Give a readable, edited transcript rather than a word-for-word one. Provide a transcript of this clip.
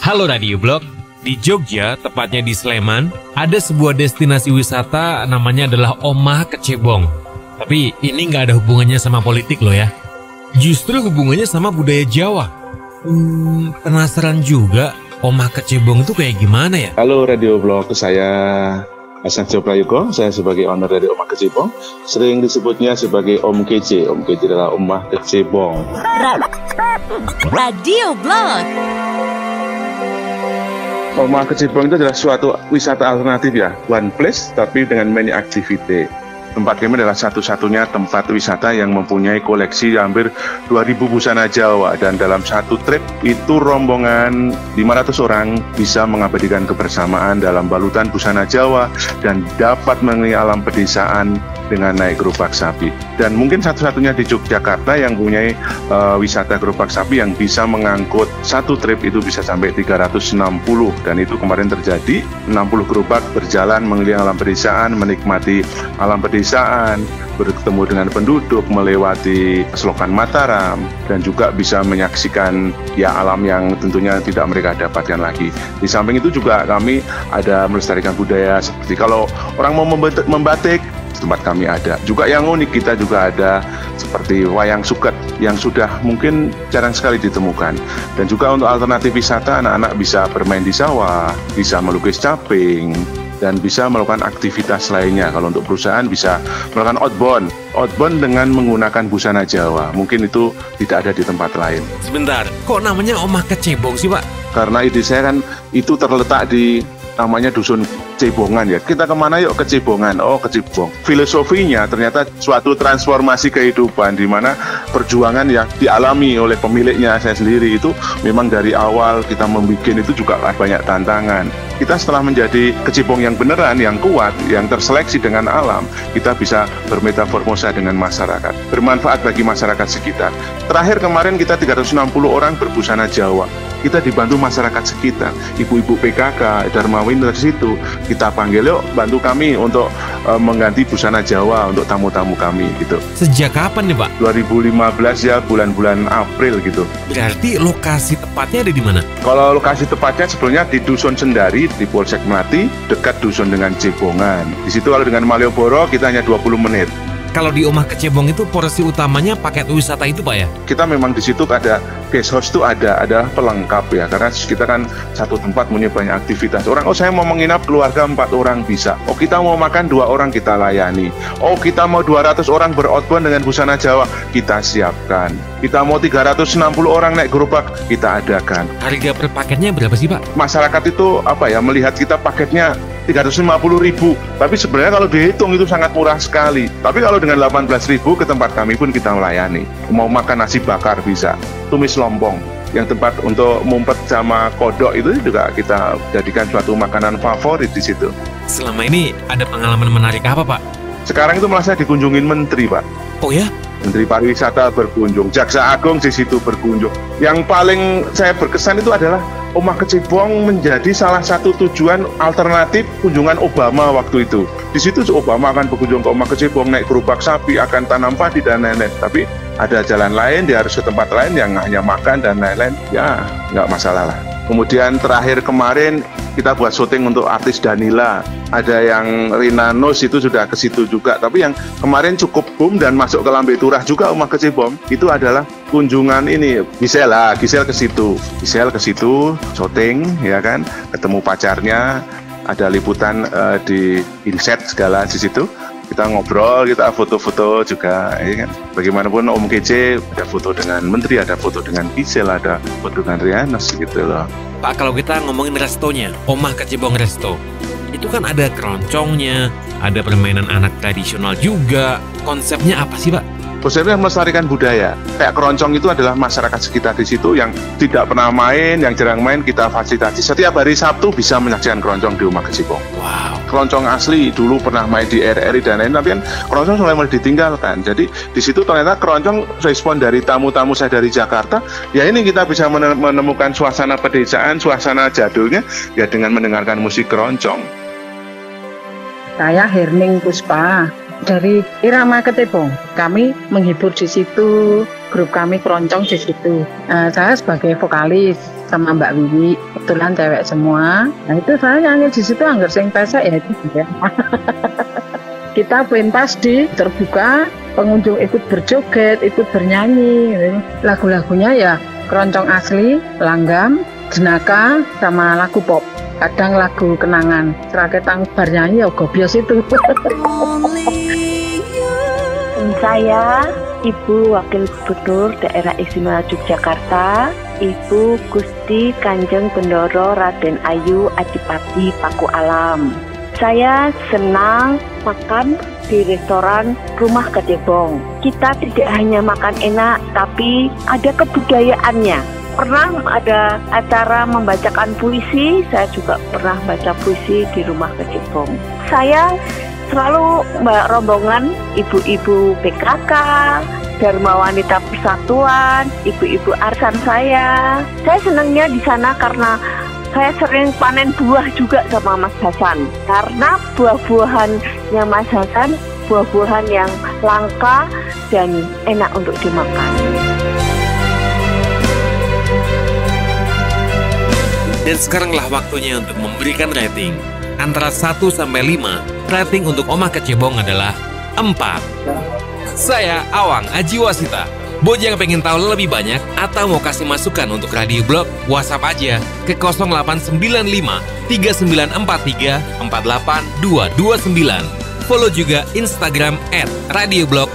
Halo Radio Blog, di Jogja, tepatnya di Sleman, ada sebuah destinasi wisata namanya adalah Omah Kecebong. Tapi ini nggak ada hubungannya sama politik loh ya. Justru hubungannya sama budaya Jawa. Penasaran juga, Omah Kecebong itu kayak gimana ya? Halo Radio Blog, saya Hasan Prayogo, saya sebagai owner dari Omah Kecebong. Sering disebutnya sebagai Om Kece. Om Kece adalah Omah Kecebong. Radio Blog. Omah Kecebong itu adalah suatu wisata alternatif ya, one place tapi dengan many activity. Tempat kami adalah satu-satunya tempat wisata yang mempunyai koleksi hampir 2.000 busana Jawa, dan dalam satu trip itu rombongan 500 orang bisa mengabadikan kebersamaan dalam balutan busana Jawa dan dapat mengelilingi alam pedesaan dengan naik gerobak sapi. Dan mungkin satu-satunya di Yogyakarta yang punya wisata gerobak sapi yang bisa mengangkut satu trip itu bisa sampai 360, dan itu kemarin terjadi 60 gerobak berjalan mengelilingi alam pedesaan, menikmati alam pedesaan, bertemu dengan penduduk, melewati Selokan Mataram, dan juga bisa menyaksikan ya alam yang tentunya tidak mereka dapatkan lagi. Di samping itu juga kami ada melestarikan budaya, seperti kalau orang mau membatik, tempat kami ada. Juga yang unik kita juga ada seperti wayang suket yang sudah mungkin jarang sekali ditemukan. Dan juga untuk alternatif wisata, anak-anak bisa bermain di sawah, bisa melukis caping, dan bisa melakukan aktivitas lainnya. Kalau untuk perusahaan bisa melakukan outbound dengan menggunakan busana Jawa. Mungkin itu tidak ada di tempat lain. Sebentar, kok namanya Omah Kecebong sih Pak? Karena ide saya kan itu terletak di namanya dusun Cebongan ya. Kita kemana yuk? Ke Cebongan. Oh, ke Cebong. Filosofinya ternyata suatu transformasi kehidupan di mana perjuangan yang dialami oleh pemiliknya, saya sendiri itu memang dari awal kita membuat itu juga banyak tantangan. Kita setelah menjadi kecebong yang beneran, yang kuat, yang terseleksi dengan alam, kita bisa bermetaformosa dengan masyarakat, bermanfaat bagi masyarakat sekitar. Terakhir kemarin kita 360 orang berbusana Jawa. Kita dibantu masyarakat sekitar, ibu-ibu PKK, Darmawin dari situ, kita panggil yuk bantu kami untuk mengganti busana Jawa untuk tamu-tamu kami gitu. Sejak kapan nih Pak? 2015 ya, bulan-bulan April gitu. Berarti lokasi tepatnya ada di mana? Kalau lokasi tepatnya sebetulnya di Dusun Sendari, di Polsek Melati, dekat dusun dengan Cebongan. Di situ kalau dengan Malioboro kita hanya 20 menit. Kalau di Omah Kecebong itu porsi utamanya paket wisata itu Pak ya? Kita memang di situ ada guest house itu ada pelengkap ya, karena kita kan satu tempat punya banyak aktivitas. Orang, oh saya mau menginap keluarga 4 orang bisa. Oh kita mau makan 2 orang kita layani. Oh kita mau 200 orang beroutbound dengan busana Jawa, kita siapkan. Kita mau 360 orang naik gerobak, kita adakan. Harga per paketnya berapa sih Pak? Masyarakat itu melihat kita paketnya 350.000, tapi sebenarnya kalau dihitung itu sangat murah sekali. Tapi kalau dengan 18.000 ke tempat kami pun kita melayani. Mau makan nasi bakar bisa, tumis lompong, yang tempat untuk mumpet sama kodok itu juga kita jadikan suatu makanan favorit di situ. Selama ini ada pengalaman menarik apa Pak? Sekarang itu malah saya dikunjungin menteri Pak. Oh ya? Menteri Pariwisata berkunjung, Jaksa Agung di situ berkunjung. Yang paling saya berkesan itu adalah Omah Kecebong menjadi salah satu tujuan alternatif kunjungan Obama waktu itu. Di situ Obama akan berkunjung ke Omah Kecebong, naik gerobak sapi, akan tanam padi dan lain-lain. Tapi ada jalan lain, dia harus ke tempat lain yang hanya makan dan lain-lain. Ya, nggak masalah lah. Kemudian terakhir kemarin kita buat syuting untuk artis Danila. Ada yang Rina Nose itu sudah ke situ juga. Tapi yang kemarin cukup boom dan masuk ke Lambe Turah juga Omah Kecebong itu adalah kunjungan ini Gisel ke situ. Gisel ke situ syuting ya kan, ketemu pacarnya, ada liputan di inset segala di situ. Kita ngobrol, kita foto-foto juga, ya kan. Bagaimanapun Om Kece ada foto dengan menteri, ada foto dengan Gisel, ada foto dengan Rianos gitu loh. Pak, kalau kita ngomongin restonya, Omah Kecebong Resto, itu kan ada keroncongnya, ada permainan anak tradisional juga. Konsepnya apa sih Pak? Konsepnya melestarikan budaya. Kayak keroncong itu adalah masyarakat sekitar di situ yang tidak pernah main, yang jarang main, kita fasilitasi. Setiap hari Sabtu bisa menyaksikan keroncong di Omah Kecebong. Wow. Keroncong asli dulu pernah main di RRI dan lain-lain, tapi kan keroncong mulai ditinggalkan. Jadi di situ ternyata keroncong respon dari tamu-tamu saya dari Jakarta. Ya ini kita bisa menemukan suasana pedesaan, suasana jadulnya ya dengan mendengarkan musik keroncong. Saya Herning Puspa dari Irama Kecebong. Kami menghibur di situ, grup kami keroncong di situ. Saya sebagai vokalis sama Mbak Wiwi, kebetulan cewek semua. Nah itu saya nyanyi di situ anggar sing pesek ya itu ya. Kita pentas di terbuka, pengunjung ikut berjoget, ikut bernyanyi. Lagu-lagunya ya keroncong asli, langgam, jenaka, sama lagu pop. Kadang lagu kenangan, seraketang bar nyanyi ya gobios itu. Saya Ibu Wakil Gubernur Daerah Istimewa Yogyakarta, Ibu Gusti Kanjeng Bendoro Raden Ayu Adipati Paku Alam. Saya senang makan di restoran Rumah Kecebong. Kita tidak hanya makan enak, tapi ada kebudayaannya. Pernah ada acara membacakan puisi, saya juga pernah baca puisi di Rumah Kecebong. Saya selalu rombongan ibu-ibu PKK, Dharma Wanita Persatuan, ibu-ibu arisan saya. Saya senangnya di sana karena saya sering panen buah juga sama Mas Hasan. Karena buah-buahannya Mas Hasan, buah-buahan yang langka dan enak untuk dimakan. Dan sekaranglah waktunya untuk memberikan rating. Antara 1 sampai 5, rating untuk Omah Kecebong adalah 4. Saya Awang Ajiwasita. Buat yang pengen tahu lebih banyak atau mau kasih masukan untuk Radio Blog, WhatsApp aja ke 0895 3943 48229. Follow juga Instagram @radioblog_.